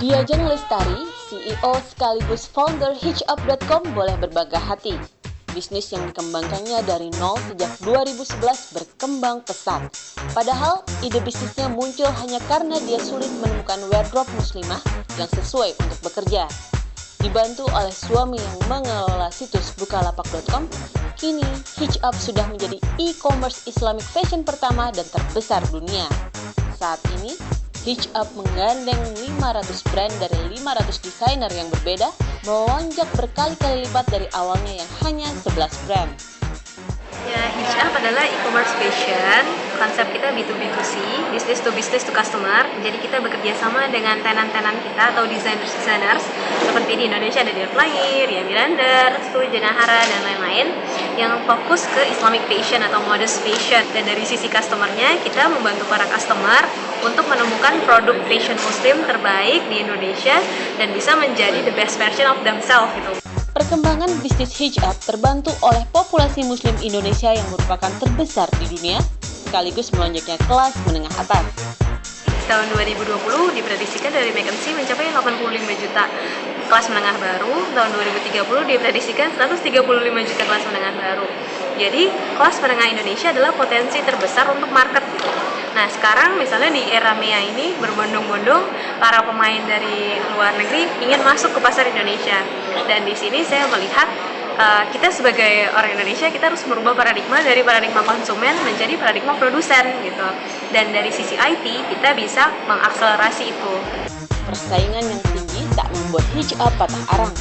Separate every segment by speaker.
Speaker 1: Diajeng Lestari, CEO sekaligus founder hitchup.com boleh berbangga hati. Bisnis yang dikembangkannya dari nol sejak 2011 berkembang pesat. Padahal ide bisnisnya muncul hanya karena dia sulit menemukan wardrobe muslimah yang sesuai untuk bekerja. Dibantu oleh suami yang mengelola situs bukalapak.com, kini Hitchup sudah menjadi e-commerce Islamic fashion pertama dan terbesar dunia. Saat ini, Hitchup menggandeng 500 brand dari 500 desainer yang berbeda, melonjak berkali-kali lipat dari awalnya yang hanya 11 brand.
Speaker 2: Ya, Hitchup adalah e-commerce fashion. Konsep kita B2B2C, business to customer. Jadi kita bekerja sama dengan tenan-tenan kita atau designers seperti di Indonesia ada Dia Pelangi, Ria Mirander, Stu Janahara, dan lain-lain yang fokus ke Islamic fashion atau modest fashion. Dan dari sisi customernya, kita membantu para customer untuk menemukan produk fashion muslim terbaik di Indonesia dan bisa menjadi the best version of themselves gitu.
Speaker 1: Perkembangan bisnis Hitchup terbantu oleh populasi muslim Indonesia yang merupakan terbesar di dunia, sekaligus melonjaknya kelas menengah atas.
Speaker 2: Tahun 2020 diprediksikan dari McKinsey mencapai 85 juta kelas menengah baru, tahun 2030 diprediksikan 135 juta kelas menengah baru. Jadi kelas menengah Indonesia adalah potensi terbesar untuk market gitu. Nah sekarang misalnya di era MEA ini berbondong-bondong para pemain dari luar negeri ingin masuk ke pasar Indonesia. Dan di sini saya melihat kita sebagai orang Indonesia kita harus merubah paradigma dari paradigma konsumen menjadi paradigma produsen gitu. Dan dari sisi IT kita bisa mengakselerasi itu.
Speaker 1: Persaingan yang tinggi tak membuat Hitchup patah arang.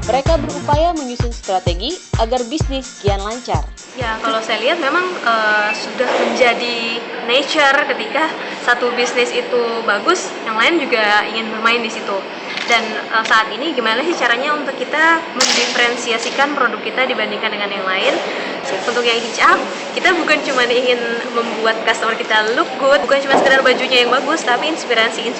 Speaker 1: Mereka berupaya menyusun strategi agar bisnis kian lancar.
Speaker 2: Ya, kalau saya lihat memang sudah menjadi nature ketika satu bisnis itu bagus, yang lain juga ingin bermain di situ. Dan saat ini gimana sih caranya untuk kita mendiferensiasikan produk kita dibandingkan dengan yang lain? Untuk yang Hitchup, kita bukan cuma ingin membuat customer kita look good, bukan cuma sekedar bajunya yang bagus, tapi inspirasi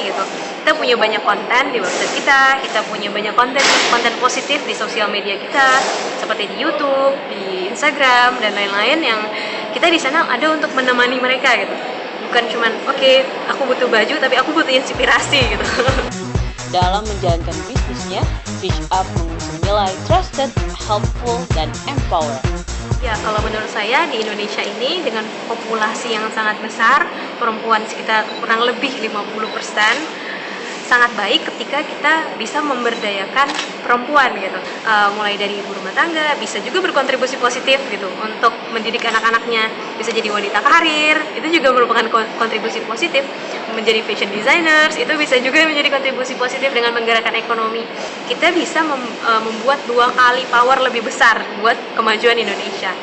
Speaker 2: gitu. Kita punya banyak konten di website kita punya banyak konten positif di sosial media kita, seperti di YouTube, di Instagram, dan lain-lain yang kita di sana ada untuk menemani mereka gitu. Bukan cuma oke, aku butuh baju, tapi aku butuh inspirasi gitu.
Speaker 1: Dalam menjalankan bisnisnya, Hitchup mengusung nilai trusted, helpful, dan empower.
Speaker 2: Ya, kalau menurut saya di Indonesia ini dengan populasi yang sangat besar, perempuan sekitar kurang lebih 50%, sangat baik ketika kita bisa memberdayakan perempuan gitu. Mulai dari ibu rumah tangga, bisa juga berkontribusi positif gitu untuk mendidik anak-anaknya, bisa jadi wanita karir, itu juga merupakan kontribusi positif. Menjadi fashion designers, itu bisa juga menjadi kontribusi positif dengan menggerakkan ekonomi. Kita bisa membuat 2 kali power lebih besar buat kemajuan Indonesia.